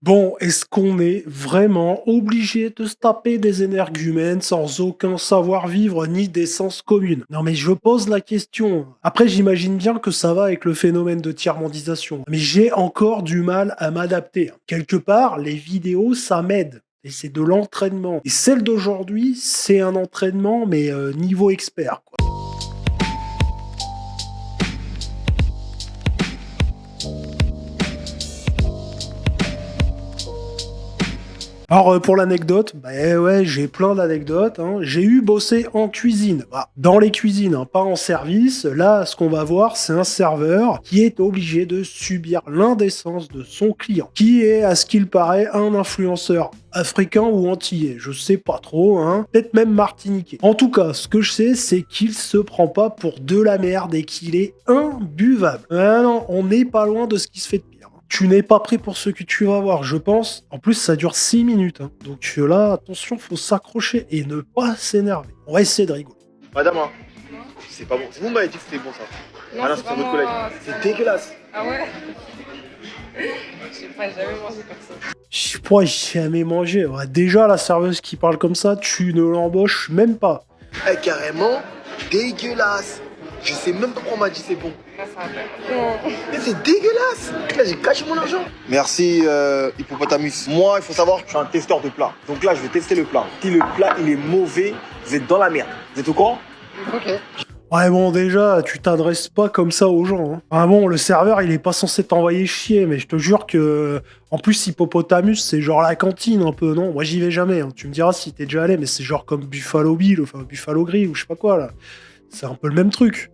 Bon, est-ce qu'on est vraiment obligé de se taper des énergumènes sans aucun savoir-vivre ni d'essence commune? Non mais je pose la question. Après, j'imagine bien que ça va avec le phénomène de tiers-mondisation. Mais j'ai encore du mal à m'adapter. Quelque part, les vidéos, ça m'aide. Et c'est de l'entraînement. Et celle d'aujourd'hui, c'est un entraînement, mais niveau expert, quoi. Alors pour l'anecdote, bah ouais, j'ai plein d'anecdotes, hein. J'ai eu bossé en cuisine. Bah, dans les cuisines, hein, pas en service. Là, ce qu'on va voir, c'est un serveur qui est obligé de subir l'indécence de son client, qui est, à ce qu'il paraît, un influenceur africain ou antillais. Je sais pas trop, hein. Peut-être même martiniquais. En tout cas, ce que je sais, c'est qu'il se prend pas pour de la merde et qu'il est imbuvable. Ah non, on n'est pas loin de ce qui se fait de pire. Tu n'es pas prêt pour ce que tu vas voir, je pense. En plus, ça dure 6 minutes, hein. Donc là, attention, faut s'accrocher et ne pas s'énerver. On va essayer de rigoler. Madame, hein, c'est pas bon. C'est vous qui m'avez dit que c'était bon ça. Non, Ah non, c'est c'est pas votre moi. collègue. C'est dégueulasse. Ah ouais. Je sais pas, j'ai jamais mangé comme ça. Je sais pas, j'ai jamais mangé. Ouais, déjà, la serveuse qui parle comme ça, tu ne l'embauches même pas. Eh, carrément dégueulasse. Je sais même pas pourquoi on m'a dit c'est bon. Là, ça va faire. Mais c'est dégueulasse. Là, j'ai gâché mon argent. Merci, Hippopotamus. Moi, il faut savoir que je suis un testeur de plat. Donc là, je vais tester le plat. Si le plat, il est mauvais, vous êtes dans la merde. Vous êtes au courant? Ok. Ouais, bon, déjà, tu t'adresses pas comme ça aux gens, hein. Ah bon, le serveur, il est pas censé t'envoyer chier, mais je te jure que... En plus, Hippopotamus, c'est genre la cantine, un peu, non? Moi, j'y vais jamais, hein. Tu me diras si t'es déjà allé, mais c'est genre comme Buffalo Bill, enfin, Buffalo Grill, ou je sais pas quoi, là. C'est un peu le même truc.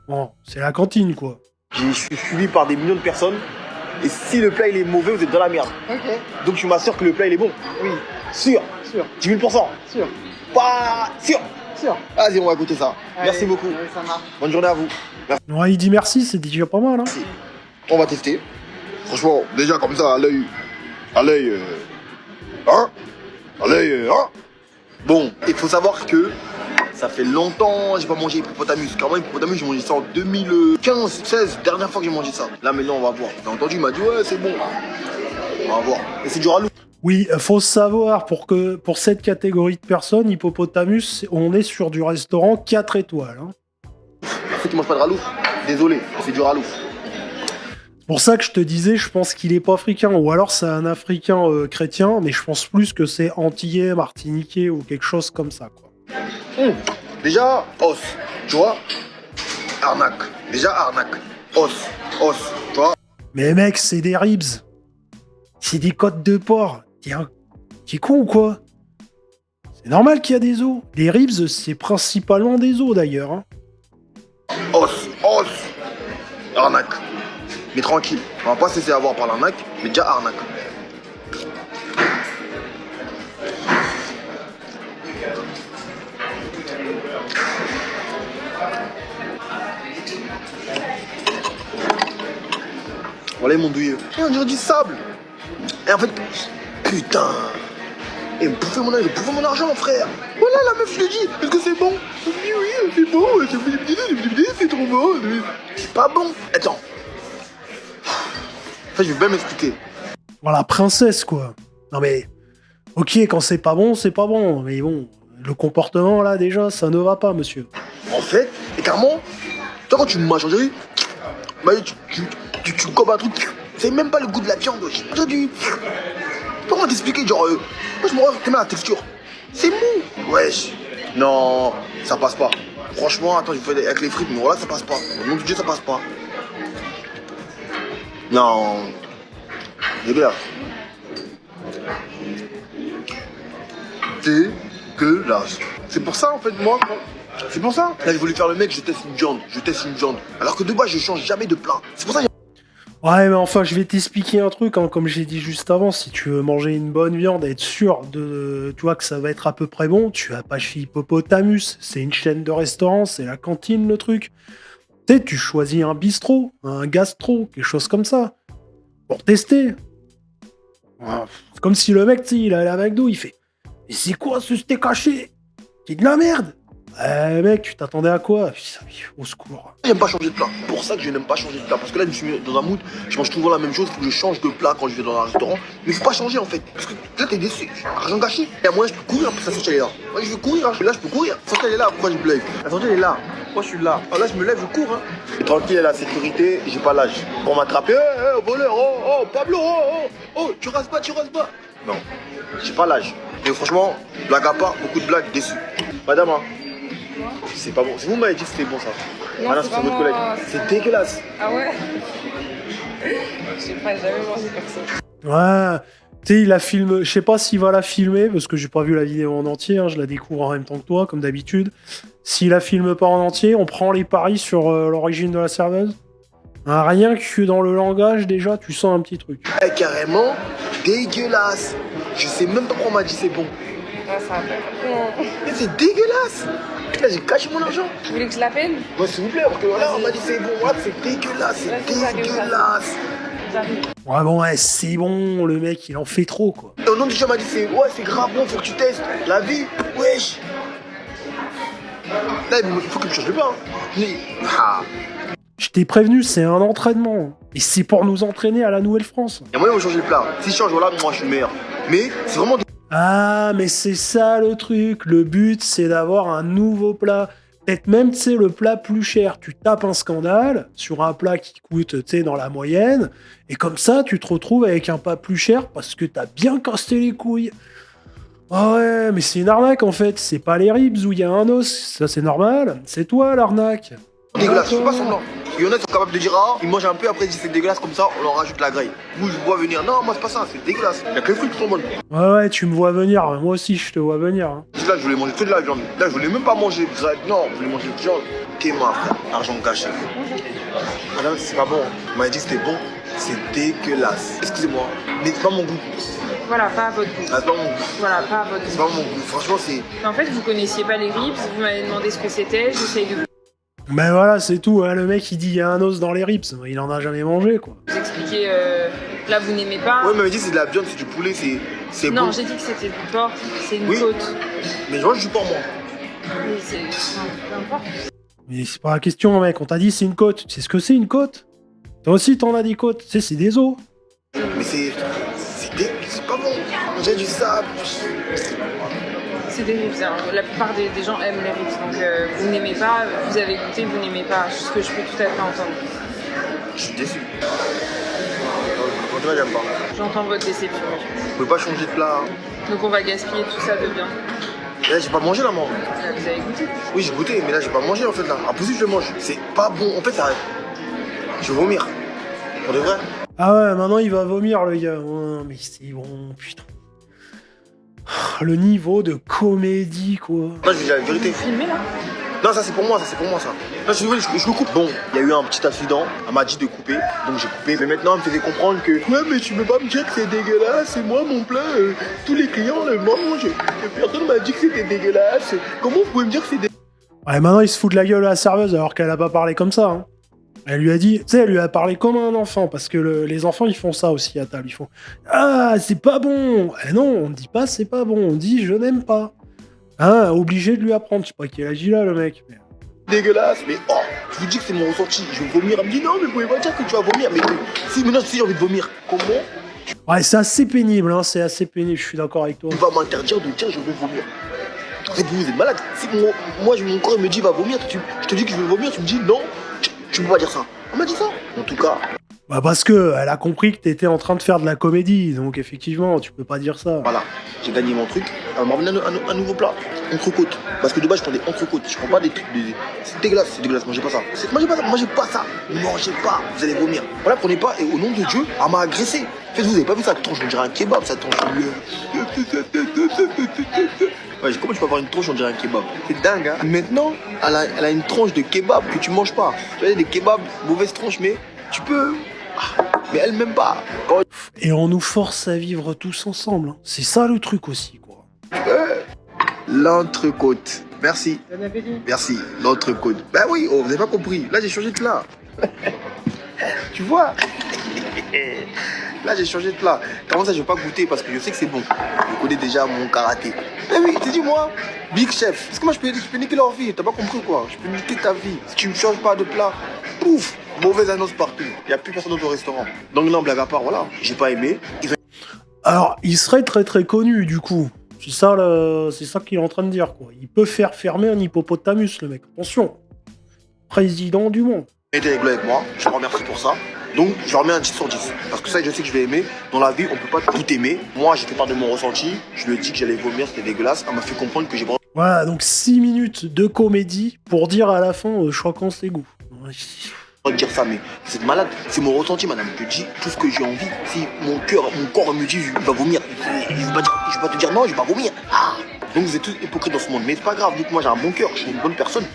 Bon, c'est la cantine, quoi. Je suis suivi par des millions de personnes. Et si le plat, il est mauvais, vous êtes dans la merde. Ok. Donc, tu m'assures que le plat, il est bon. Oui. Sûr. Sûr. 10 000%. Sûr. Pas sûr. Sûr. Vas-y, on va goûter ça. Merci Allez, beaucoup. allez, ça marche. Bonne journée à vous. Ouais, il dit merci, c'est déjà pas mal, hein. On va tester. Franchement, déjà comme ça, à l'œil. À l'œil. Hein? À l'œil. Hein? Bon, il faut savoir que ça fait longtemps que j'ai pas mangé Hippopotamus. Carrément, Hippopotamus, j'ai mangé ça en 2015, 16, dernière fois que j'ai mangé ça. Là, maintenant, on va voir. J'ai entendu, il m'a dit, ouais, c'est bon. On va voir. Et c'est du ralou. Oui, faut savoir, pour cette catégorie de personnes, Hippopotamus, on est sur du restaurant 4 étoiles, hein. Ceux qui mangent pas de ralou, désolé, c'est du ralou. C'est pour ça que je te disais, je pense qu'il est pas africain, ou alors c'est un africain chrétien, mais je pense plus que c'est antillais, martiniquais ou quelque chose comme ça, quoi. Déjà, os. Tu vois? Arnaque. Déjà, arnaque. Os. Os. Tu vois? Mais mec, c'est des ribs. C'est des côtes de porc. T'es con ou quoi? C'est normal qu'il y a des os. Les ribs, c'est principalement des os d'ailleurs, hein. Os. Os. Arnaque. Mais tranquille. On va pas se laisser avoir par l'arnaque, mais déjà arnaque. Voilà, ils m'ont douillé. Et on dirait du sable. Et en fait, putain. Et bouffer mon argent, frère. Voilà, la meuf, je lui dis, est-ce que c'est bon? Elle me dit oui, c'est bon, c'est trop bon. C'est pas bon. Attends. En fait, je vais bien m'expliquer. Voilà, princesse, quoi. Non mais, ok, quand c'est pas bon, mais bon, le comportement là déjà, ça ne va pas, monsieur. En fait, et carrément, toi quand tu me manges, bah, tu gobes un truc, c'est même pas le goût de la viande. Toi, comment t'expliquer, genre, moi je me regarde, t'aimes la texture. C'est mou. Wesh. Non, ça passe pas. Franchement, attends, je fais avec les frites, mais voilà, ça passe pas. Au nom de Dieu, ça passe pas. Non. Dégueulasse. Dégueulasse. C'est pour ça, en fait, moi, c'est pour ça. Là, j'ai voulu faire le mec, je teste une viande. Alors que de base, je change jamais de plat. C'est pour ça. Ouais, mais enfin, je vais t'expliquer un truc, hein, comme j'ai dit juste avant, si tu veux manger une bonne viande et être sûr de, tu vois, que ça va être à peu près bon, tu vas pas chez Hippopotamus, c'est une chaîne de restaurants, c'est la cantine, le truc. Tu sais, tu choisis un bistrot, un gastro, quelque chose comme ça, pour tester. Ouais, c'est comme si le mec, tu sais, il allait à McDo, il fait « Mais c'est quoi ce steak haché? C'est de la merde !» Mec, tu t'attendais à quoi? Putain, au secours. J'aime pas changer de plat. C'est pour ça que je n'aime pas changer de plat. Parce que là, je me suis mis dans un mood, je mange toujours la même chose, il faut que je change de plat quand je vais dans un restaurant. Mais faut pas changer en fait. Parce que là, t'es déçu. Argent gâché. Et à moi, je peux courir pour que sa sortie elle est là. Moi, je veux courir. Hein. Là, je peux courir. La sortie elle est là. Pourquoi je me lève? La sortie elle est là. Pourquoi je suis là? Alors là, je me lève, je cours. Hein. Et tranquille, à la sécurité, j'ai pas l'âge. Pour m'attraper, voleur, oh, Pablo, oh, tu rases pas. Non, j'ai pas l'âge. Mais franchement, blague à part, beaucoup de blagues, déçu. Madame, hein. C'est pas bon. C'est vous qui m'avez dit que c'était bon ça. Non, Ah non, c'est c'est pas votre moi. collègue. C'est dégueulasse. Ah ouais? J'ai pas jamais mangé comme ça. Ouais. Tu sais, il a filmé. Je sais pas s'il va la filmer, parce que j'ai pas vu la vidéo en entier. Hein, je la découvre en même temps que toi, comme d'habitude. S'il la filme pas en entier, on prend les paris sur l'origine de la serveuse. Hein, rien que dans le langage, déjà, tu sens un petit truc. Carrément dégueulasse. Je sais même pas pourquoi on m'a dit c'est bon. Ah, ça va pas. Mais c'est dégueulasse. Là, j'ai caché mon argent. Vous voulez que je l'appelle? Ouais, s'il vous plaît, parce que là, on m'a dit c'est bon. Ouais, c'est dégueulasse, Vas-y, c'est dégueulasse. J'arrive. Ouais, bon, ouais, c'est bon, le mec, il en fait trop, quoi. Et au nom du jeu, on m'a dit c'est grave bon, faut que tu testes. La vie, wesh. Là, il faut que tu changes de pain. Mais, Je t'ai prévenu, c'est un entraînement. Et c'est pour nous entraîner à la Nouvelle-France. il y a moyen de changer le plat. Si je change, voilà, moi, je suis le meilleur. Mais c'est vraiment. Ah, mais c'est ça le truc. Le but, c'est d'avoir un nouveau plat. Peut-être même, tu sais, le plat plus cher. Tu tapes un scandale sur un plat qui coûte, tu sais, dans la moyenne. Et comme ça, tu te retrouves avec un plat plus cher parce que t'as bien cassé les couilles. Ah ouais, mais c'est une arnaque, en fait. C'est pas les ribs où il y a un os. Ça, c'est normal. C'est toi, l'arnaque. Dégueulasse, je fais pas semblant. Il y en a qui sont capables de dire ah, ils mangent un peu, après ils disent c'est dégueulasse comme ça, on leur rajoute la graille. Vous, je vous vois venir, non, moi c'est pas ça, c'est dégueulasse. Il y a que les fruits qui sont bonnes. Ouais, tu me vois venir. Moi aussi, je te vois venir. Hein. Là, je voulais manger que de la viande. Là, je voulais même pas manger de graille. Non, je voulais manger de viande. T'es ma frère, argent gâché. Madame, c'est pas bon. On m'a dit que c'était bon, c'est dégueulasse. Excusez-moi, mais c'est pas mon goût. Voilà, pas à votre goût. Ah, c'est pas mon goût. Voilà, pas à votre C'est goût. pas mon goût. Franchement, c'est. En fait, vous connaissiez pas les ribs, vous m'avez demandé ce que c'était, j'essaye de Mais voilà, c'est tout. Hein. Le mec, il dit il y a un os dans les ribs. Il en a jamais mangé, quoi. vous expliquer. Là, vous n'aimez pas. Ouais, il m'avait dit c'est de la viande, c'est du poulet, c'est Non, bon. j'ai dit que c'était du porc, c'est une Oui. côte. Mais je mange du porc, moi. Mais c'est. Enfin, peu importe. Mais c'est pas la question, mec. On t'a dit c'est une côte. Tu sais ce que c'est une côte? Toi aussi, t'en as des côtes. Tu sais, c'est des os. Mais c'est pas bon. J'ai du sable. C'est des ribs. Hein. La plupart des gens aiment les ribs. Donc, vous n'aimez pas, vous avez goûté, vous n'aimez pas. Ce que je peux tout à fait entendre. Je suis déçu. Franchement, j'aime pas. J'entends votre déception. Vous pouvez pas changer de plat. Hein. Donc, on va gaspiller tout ça de bien. Là, j'ai pas mangé là, moi. Là, vous avez goûté. Oui, j'ai goûté, mais là, j'ai pas mangé en fait là. Impossible, je le mange. C'est pas bon. En fait, ça. Je vais vomir. Pour de vrai. Ah ouais, maintenant il va vomir, le gars. Oh, mais c'est bon, putain. Le niveau de comédie, quoi. Là, je vais dire la vérité. Filmez là. Non, ça c'est pour moi, ça. Là, je le coupe. Bon, il y a eu un petit accident. Elle m'a dit de couper, donc j'ai coupé. Mais maintenant, elle me faisait comprendre que. Ouais, mais tu peux pas me dire que c'est dégueulasse. C'est moi, mon plat. Tous les clients le mangent. Personne m'a dit que c'était dégueulasse. Comment vous pouvez me dire que c'est dégueulasse? Ouais, maintenant il se fout de la gueule à la serveuse alors qu'elle a pas parlé comme ça. Hein. Elle lui a dit, tu sais, elle lui a parlé comme un enfant, parce que les enfants ils font ça aussi à table. Ils font ah, c'est pas bon. Eh non, on ne dit pas c'est pas bon, on dit je n'aime pas. Hein, obligé de lui apprendre. Je sais pas quel âge il a, le mec. Mais... Dégueulasse, mais oh, je vous dis que c'est mon ressenti. Je vais vomir. Elle me dit non, mais vous pouvez pas dire que tu vas vomir. Mais si maintenant si j'ai envie de vomir, comment Ouais, c'est assez pénible, hein, c'est assez pénible, je suis d'accord avec toi. tu vas m'interdire de dire je vais vomir? En fait, vous êtes malade. Si moi, mon corps il me dit va vomir, je te dis que je vais vomir, tu me dis non, tu peux pas dire ça. On m'a dit ça. En tout cas. Bah parce que elle a compris que t'étais en train de faire de la comédie, donc effectivement, tu peux pas dire ça. Voilà, j'ai gagné mon truc. Elle m'a ramené un nouveau plat, entrecôte. Parce que de base, je prends des entrecôtes. Je prends pas des trucs. C'est dégueulasse, mangez pas ça. Mangez pas ça. Mangez pas, vous allez vomir. Voilà, prenez pas. Et au nom de Dieu, elle m'a agressé. En fait, vous avez pas vu ça tronche, on dirait un kebab, ça tronche. Ouais, comment tu peux avoir une tronche, on dirait un kebab? C'est dingue, hein. Maintenant, elle a une tranche de kebab que tu manges pas. Tu vois, des kebabs, mauvaise tranche, mais tu peux. Mais elle m'aime pas. Quand... Et on nous force à vivre tous ensemble. Hein. C'est ça le truc aussi, quoi. L'entrecôte. Merci. Bon appétit. Merci, l'entrecôte. Bah oui, oh, vous avez pas compris. Là, j'ai changé de plat. Tu vois? Là, j'ai changé de plat. Comment ça, je vais pas goûter parce que je sais que c'est bon. Je connais déjà mon karaté. Eh oui, t'es dit moi, Big Chef. Parce que moi, je peux niquer leur vie. T'as pas compris quoi? Je peux niquer ta vie. Si tu me changes pas de plat, pouf, mauvaise annonce partout. Il y a plus personne dans le restaurant. Donc non, blague à part, voilà. J'ai pas aimé. Alors, il serait très très connu, du coup. C'est ça, c'est ça qu'il est en train de dire, quoi. Il peut faire fermer un hippopotamus, le mec. Attention. Président du monde. Été rigolo avec moi, je te remercie pour ça. Donc, je leur mets un 10 sur 10. Parce que ça, je sais que je vais aimer. Dans la vie, on peut pas tout aimer. Moi, j'ai fait part de mon ressenti. Je lui ai dit que j'allais vomir, c'était dégueulasse. Elle m'a fait comprendre que j'ai vraiment Voilà, donc 6 minutes de comédie pour dire à la fin, je crois qu'en c'est goût. de dire ça, mais vous êtes malade. C'est mon ressenti, madame. Je te dis tout ce que j'ai envie. Si mon corps me dit, il va vomir. Je vais pas te dire non, je vais pas vomir. Ah. Donc, vous êtes tous hypocrites dans ce monde. Mais c'est pas grave, vu que moi, j'ai un bon cœur. Je suis une bonne personne.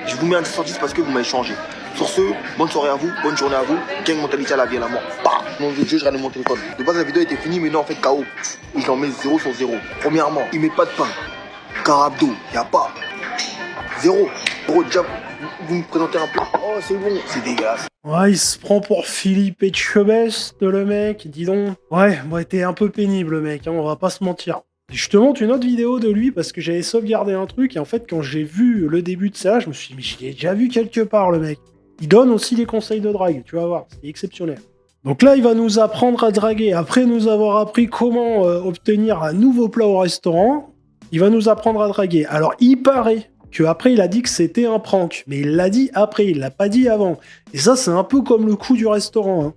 Je vous mets un 10 sur 10 parce que vous m'avez changé. Sur ce, bonne soirée à vous, bonne journée à vous. Gang mentalité à la vie et à la mort. Bah, mon vieux, je regarde mon téléphone. De base, la vidéo était finie, mais non, en fait, KO. Et je l'en mets 0 sur 0. Premièrement, il met pas de pain. Carabdo, y a pas. 0. Déjà, vous me présentez un plat. Oh, c'est bon. C'est dégueulasse. Ouais, il se prend pour Philippe Etchebest, le mec, dis donc. Ouais, t'es un peu pénible, le mec, hein, on va pas se mentir. Je te montre une autre vidéo de lui parce que j'avais sauvegardé un truc et en fait, quand j'ai vu le début de ça, je me suis dit, mais je l'ai déjà vu quelque part, le mec. Il donne aussi des conseils de drague, tu vas voir, c'est exceptionnel. Donc là, il va nous apprendre à draguer. Après nous avoir appris comment obtenir un nouveau plat au restaurant, il va nous apprendre à draguer. Alors, il paraît qu'après, il a dit que c'était un prank. Mais il l'a dit après, il l'a pas dit avant. Et ça, c'est un peu comme le coup du restaurant. Hein.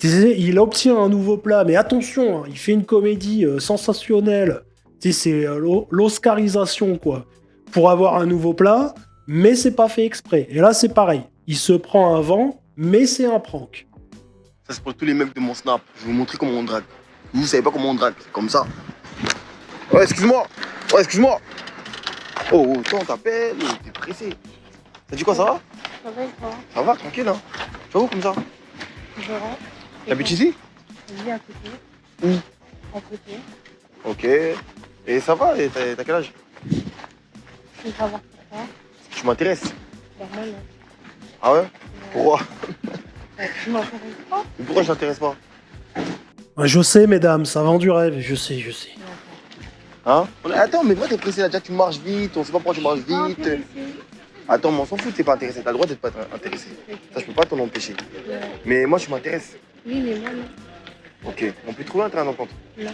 Il obtient un nouveau plat, mais attention, hein, il fait une comédie sensationnelle. C'est l'oscarisation, quoi. Pour avoir un nouveau plat, mais c'est pas fait exprès. Et là, c'est pareil. Il se prend un vent, mais c'est un prank. Ça, c'est pour tous les mecs de mon snap. Je vais vous montrer comment on drague. Vous savez pas comment on drague, c'est comme ça. Ouais, excuse-moi. Ouais, excuse-moi. Oh, toi, on t'appelle, t'es pressé. T'as dit quoi, ça va? Ça va et toi? Ça va, tranquille, hein. Tu vas où comme ça? Je rentre. T'habites ici? Je vis à côté. Où? À côté. Ok. Et ça va? Et t'as quel âge? Je veux savoir pourquoi. Tu m'intéresses. Normal. Ah ouais? Pourquoi? Tu m'intéresses pas? Mais pourquoi je t'intéresse pas? Ouais, je sais, mesdames, ça vend du rêve, je sais. Hein? Attends, mais moi t'es pressé là, déjà tu marches vite, on sait pas pourquoi tu marches Pas vite. intéressée. Attends, mais on s'en fout, t'es pas intéressé, t'as le droit d'être pas intéressé. Ça, je peux pas t'en empêcher. Ouais. Mais moi, tu m'intéresses. Oui, mais moi, non. Ok, on peut trouver un terrain d'entente. Non.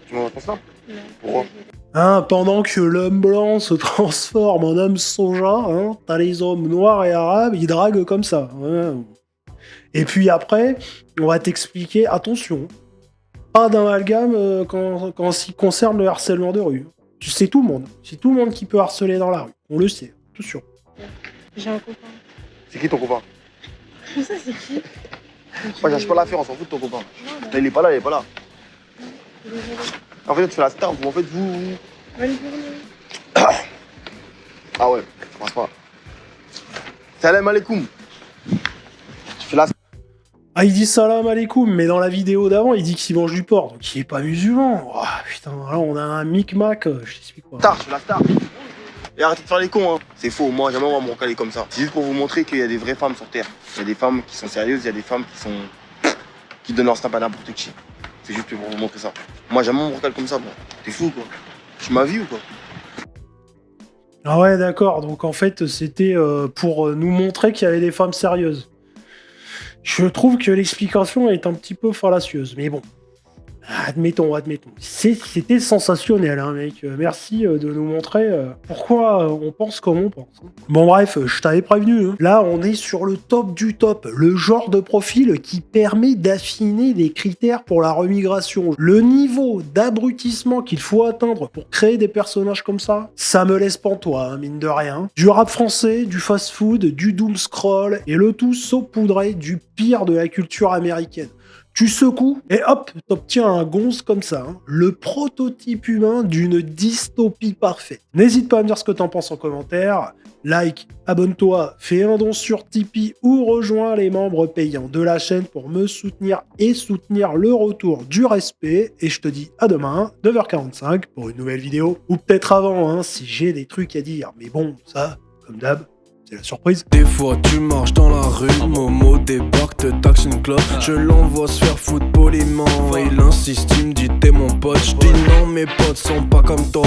Tu m'envoies ton snap? Non. Pourquoi? Hein, pendant que l'homme blanc se transforme en homme soja, hein, t'as les hommes noirs et arabes, ils draguent comme ça. Ouais. Et puis après, on va t'expliquer, attention, pas d'amalgame quand ce qui concerne le harcèlement de rue. C'est tout le monde. C'est tout le monde qui peut harceler dans la rue. On le sait, attention. J'ai un copain. C'est qui ton copain? Tout ça, c'est qui? Moi, j'ai pas l'affaire, on s'en fout de ton copain. Non, Là, il est pas là, il est pas là. désolé. En fait, tu fais la star, vous, en fait, vous. Bonne journée. Ah ouais, je pense pas. Salam alaikum. Tu fais la star. Ah, il dit salam alaikum, mais dans la vidéo d'avant, il dit qu'il mange du porc, donc il est pas musulman. Oh, putain, là, on a un micmac, je t'explique quoi. Je fais la star. Et arrêtez de faire les cons, hein. C'est faux, moi, jamais on va me recaler comme ça. C'est juste pour vous montrer qu'il y a des vraies femmes sur Terre. Il y a des femmes qui sont sérieuses, il y a des femmes qui donnent leur snap à n'importe qui. C'est juste pour vous montrer ça. Moi, jamais on me recale comme ça, bon. T'es fou, quoi. Tu m'as vu ou quoi? Ah ouais, d'accord, donc en fait, c'était pour nous montrer qu'il y avait des femmes sérieuses. Je trouve que l'explication est un petit peu fallacieuse, mais bon. Admettons. C'était sensationnel, hein, mec. Merci de nous montrer pourquoi on pense comme on pense. Hein. Bon, bref, je t'avais prévenu. Hein. Là, on est sur le top du top. Le genre de profil qui permet d'affiner les critères pour la remigration. Le niveau d'abrutissement qu'il faut atteindre pour créer des personnages comme ça me laisse pantois, hein, mine de rien. Du rap français, du fast-food, du doom scroll, et le tout saupoudré du pire de la culture américaine. Tu secoues et hop, t'obtiens un gonze comme ça. Hein. Le prototype humain d'une dystopie parfaite. N'hésite pas à me dire ce que t'en penses en commentaire. Like, abonne-toi, fais un don sur Tipeee ou rejoins les membres payants de la chaîne pour me soutenir et soutenir le retour du respect. Et je te dis à demain, 9h45 pour une nouvelle vidéo. Ou peut-être avant, hein, si j'ai des trucs à dire. Mais bon, ça, comme d'hab, C'est la surprise. Des fois tu marches dans la rue, Momo débarque, te taxe une clope. Je l'envoie se faire foutre poliment. Il insiste, il me dit t'es mon pote. Je dis non, mes potes sont pas comme toi.